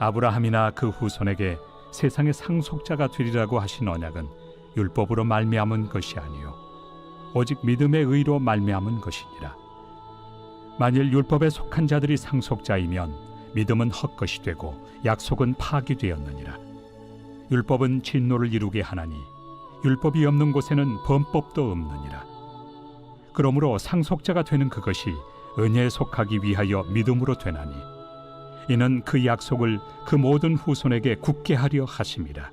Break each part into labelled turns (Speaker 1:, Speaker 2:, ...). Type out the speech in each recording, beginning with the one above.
Speaker 1: 아브라함이나 그 후손에게 세상의 상속자가 되리라고 하신 언약은 율법으로 말미암은 것이 아니요 오직 믿음의 의로 말미암은 것이니라. 만일 율법에 속한 자들이 상속자이면 믿음은 헛것이 되고 약속은 파기되었느니라. 율법은 진노를 이루게 하나니 율법이 없는 곳에는 범법도 없느니라. 그러므로 상속자가 되는 그것이 은혜에 속하기 위하여 믿음으로 되나니 이는 그 약속을 그 모든 후손에게 굳게 하려 하심이라.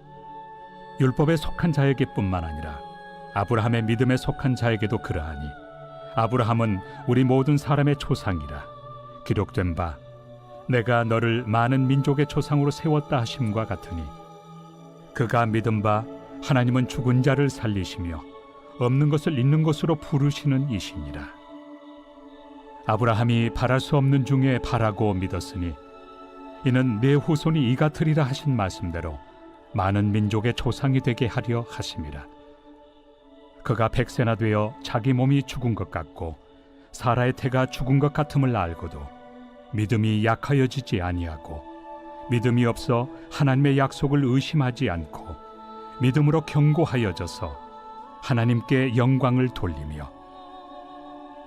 Speaker 1: 율법에 속한 자에게 뿐만 아니라 아브라함의 믿음에 속한 자에게도 그러하니 아브라함은 우리 모든 사람의 조상이라. 기록된 바 내가 너를 많은 민족의 조상으로 세웠다 하심과 같으니 그가 믿은 바 하나님은 죽은 자를 살리시며 없는 것을 있는 것으로 부르시는 이시니라. 아브라함이 바랄 수 없는 중에 바라고 믿었으니 이는 내 후손이 이 같으리라 하신 말씀대로 많은 민족의 조상이 되게 하려 하심이라. 그가 100세나 되어 자기 몸이 죽은 것 같고 사라의 태가 죽은 것 같음을 알고도 믿음이 약하여지지 아니하고 믿음이 없어 하나님의 약속을 의심하지 않고 믿음으로 견고하여져서 하나님께 영광을 돌리며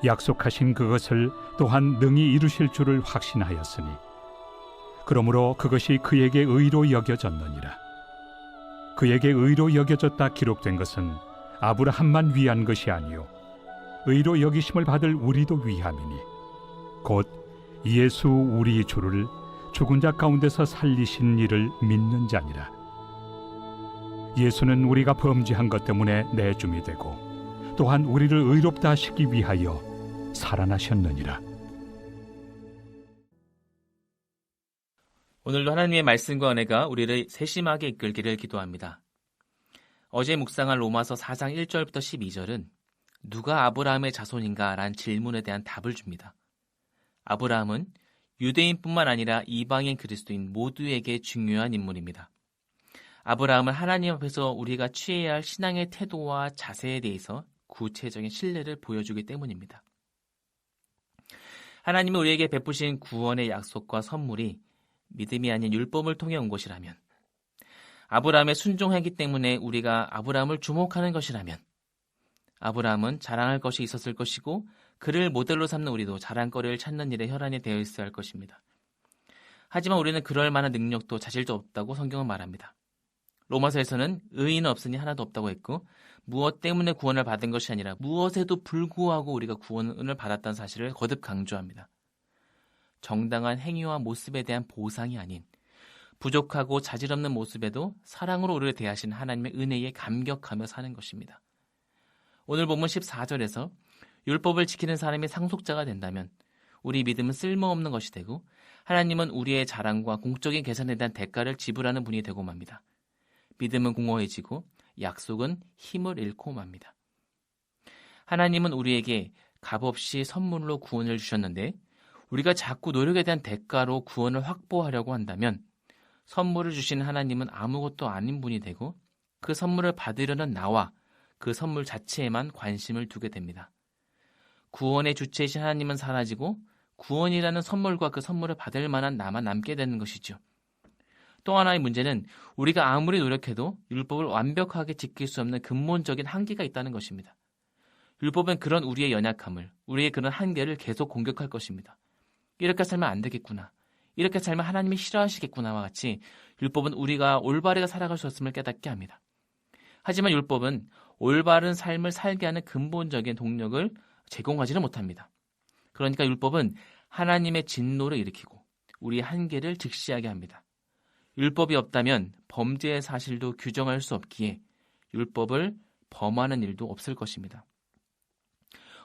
Speaker 1: 약속하신 그것을 또한 능히 이루실 줄을 확신하였으니 그러므로 그것이 그에게 의로 여겨졌느니라. 그에게 의로 여겨졌다 기록된 것은 아브라함만 위한 것이 아니요 의로 여기심을 받을 우리도 위함이니 곧 예수 우리 주를 죽은 자 가운데서 살리신 이를 믿는 자니라. 예수는 우리가 범죄한 것 때문에 내줌이 되고 또한 우리를 의롭다 하시기 위하여 살아나셨느니라.
Speaker 2: 오늘도 하나님의 말씀과 은혜가 우리를 세심하게 이끌기를 기도합니다. 어제 묵상한 로마서 4장 1절부터 12절은 누가 아브라함의 자손인가? 라는 질문에 대한 답을 줍니다. 아브라함은 유대인뿐만 아니라 이방인 그리스도인 모두에게 중요한 인물입니다. 아브라함은 하나님 앞에서 우리가 취해야 할 신앙의 태도와 자세에 대해서 구체적인 신뢰를 보여주기 때문입니다. 하나님이 우리에게 베푸신 구원의 약속과 선물이 믿음이 아닌 율법을 통해 온 것이라면, 아브라함에 순종하기 때문에 우리가 아브라함을 주목하는 것이라면 아브라함은 자랑할 것이 있었을 것이고 그를 모델로 삼는 우리도 자랑거리를 찾는 일에 혈안이 되어 있어야 할 것입니다. 하지만 우리는 그럴 만한 능력도 자질도 없다고 성경은 말합니다. 로마서에서는 의인은 없으니 하나도 없다고 했고 무엇 때문에 구원을 받은 것이 아니라 무엇에도 불구하고 우리가 구원을 받았다는 사실을 거듭 강조합니다. 정당한 행위와 모습에 대한 보상이 아닌 부족하고 자질 없는 모습에도 사랑으로 우리를 대하신 하나님의 은혜에 감격하며 사는 것입니다. 오늘 본문 14절에서 율법을 지키는 사람이 상속자가 된다면 우리 믿음은 쓸모없는 것이 되고 하나님은 우리의 자랑과 공적인 계산에 대한 대가를 지불하는 분이 되고 맙니다. 믿음은 공허해지고 약속은 힘을 잃고 맙니다. 하나님은 우리에게 값없이 선물로 구원을 주셨는데 우리가 자꾸 노력에 대한 대가로 구원을 확보하려고 한다면 선물을 주신 하나님은 아무것도 아닌 분이 되고 그 선물을 받으려는 나와 그 선물 자체에만 관심을 두게 됩니다. 구원의 주체이신 하나님은 사라지고 구원이라는 선물과 그 선물을 받을 만한 나만 남게 되는 것이죠. 또 하나의 문제는 우리가 아무리 노력해도 율법을 완벽하게 지킬 수 없는 근본적인 한계가 있다는 것입니다. 율법은 그런 우리의 연약함을, 우리의 그런 한계를 계속 공격할 것입니다. 이렇게 살면 안 되겠구나. 이렇게 살면 하나님이 싫어하시겠구나와 같이 율법은 우리가 올바르게 살아갈 수 없음을 깨닫게 합니다. 하지만 율법은 올바른 삶을 살게 하는 근본적인 동력을 제공하지는 못합니다. 그러니까 율법은 하나님의 진노를 일으키고 우리의 한계를 직시하게 합니다. 율법이 없다면 범죄의 사실도 규정할 수 없기에 율법을 범하는 일도 없을 것입니다.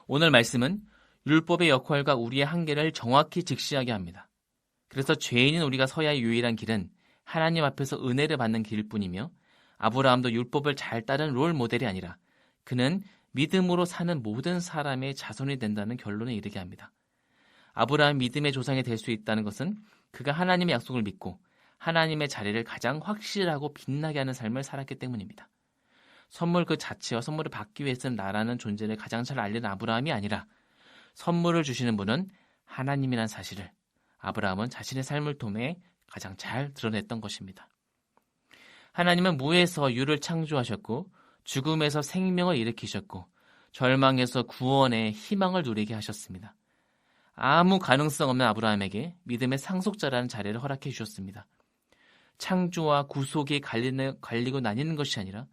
Speaker 2: 오늘 말씀은 율법의 역할과 우리의 한계를 정확히 직시하게 합니다. 그래서 죄인인 우리가 서야 할 유일한 길은 하나님 앞에서 은혜를 받는 길뿐이며 아브라함도 율법을 잘 따른 롤 모델이 아니라 그는 믿음으로 사는 모든 사람의 자손이 된다는 결론에 이르게 합니다. 아브라함 믿음의 조상이 될 수 있다는 것은 그가 하나님의 약속을 믿고 하나님의 자리를 가장 확실하고 빛나게 하는 삶을 살았기 때문입니다. 선물 그 자체와 선물을 받기 위해서는 나라는 존재를 가장 잘 알리는 아브라함이 아니라 선물을 주시는 분은 하나님이라는 사실을 아브라함은 자신의 삶을 통해 가장 잘 드러냈던 것입니다. 하나님은 무에서 유를 창조하셨고 죽음에서 생명을 일으키셨고 절망에서 구원의 희망을 누리게 하셨습니다. 아무 가능성 없는 아브라함에게 믿음의 상속자라는 자리를 허락해 주셨습니다. 창조와 구속이 갈리고 나뉘는 것이 아니라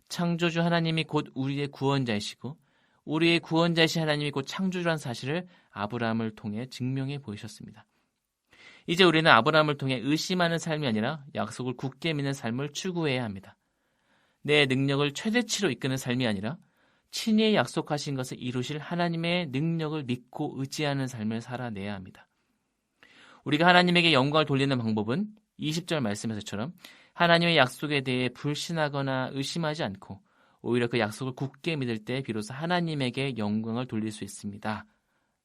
Speaker 2: 창조주 하나님이 곧 우리의 구원자이시고 우리의 구원자이신 하나님이 곧 창조주라는 사실을 아브라함을 통해 증명해 보이셨습니다. 이제 우리는 아브라함을 통해 의심하는 삶이 아니라 약속을 굳게 믿는 삶을 추구해야 합니다. 내 능력을 최대치로 이끄는 삶이 아니라 친히 약속하신 것을 이루실 하나님의 능력을 믿고 의지하는 삶을 살아내야 합니다. 우리가 하나님에게 영광을 돌리는 방법은 20절 말씀에서처럼 하나님의 약속에 대해 불신하거나 의심하지 않고 오히려 그 약속을 굳게 믿을 때 비로소 하나님에게 영광을 돌릴 수 있습니다.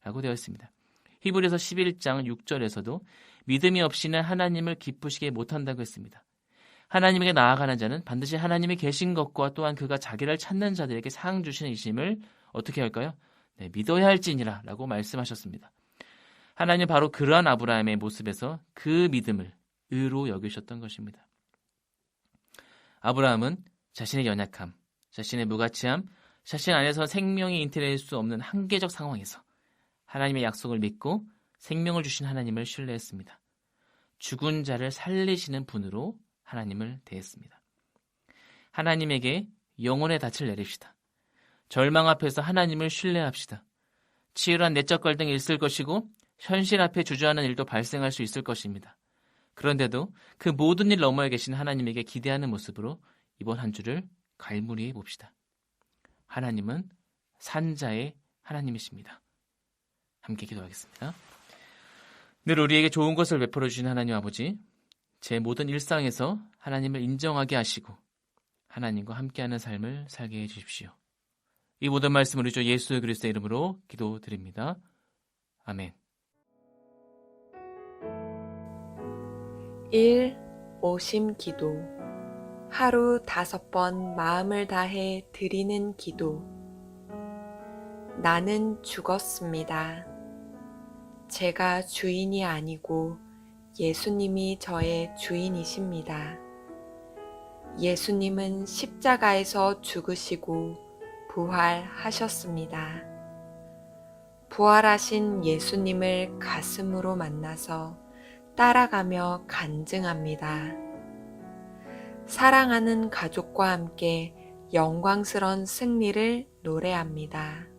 Speaker 2: 라고 되어 있습니다. 히브리서 11장 6절에서도 믿음이 없이는 하나님을 기쁘시게 못한다고 했습니다. 하나님에게 나아가는 자는 반드시 하나님이 계신 것과 또한 그가 자기를 찾는 자들에게 상 주시는 이심을 어떻게 할까요? 네, 믿어야 할지니라 라고 말씀하셨습니다. 하나님 바로 그러한 아브라함의 모습에서 그 믿음을 의로 여기셨던 것입니다. 아브라함은 자신의 연약함, 자신의 무가치함, 자신 안에서 생명이 잉태될 수 없는 한계적 상황에서 하나님의 약속을 믿고 생명을 주신 하나님을 신뢰했습니다. 죽은 자를 살리시는 분으로 하나님을 대했습니다. 하나님에게 영혼의 닻을 내립시다. 절망 앞에서 하나님을 신뢰합시다. 치열한 내적 갈등이 있을 것이고 현실 앞에 주저하는 일도 발생할 수 있을 것입니다. 그런데도 그 모든 일 너머에 계신 하나님에게 기대하는 모습으로 이번 한 주를 갈무리해 봅시다. 하나님은 산자의 하나님이십니다. 함께 기도하겠습니다. 늘 우리에게 좋은 것을 베풀어 주신 하나님 아버지, 제 모든 일상에서 하나님을 인정하게 하시고 하나님과 함께하는 삶을 살게 해주십시오. 이 모든 말씀을 우리 주 예수 그리스도의 이름으로 기도드립니다. 아멘.
Speaker 3: 1. 오심 기도. 하루 5번 마음을 다해 드리는 기도. 나는 죽었습니다. 제가 주인이 아니고 예수님이 저의 주인이십니다. 예수님은 십자가에서 죽으시고 부활하셨습니다. 부활하신 예수님을 가슴으로 만나서 따라가며 간증합니다. 사랑하는 가족과 함께 영광스러운 승리를 노래합니다.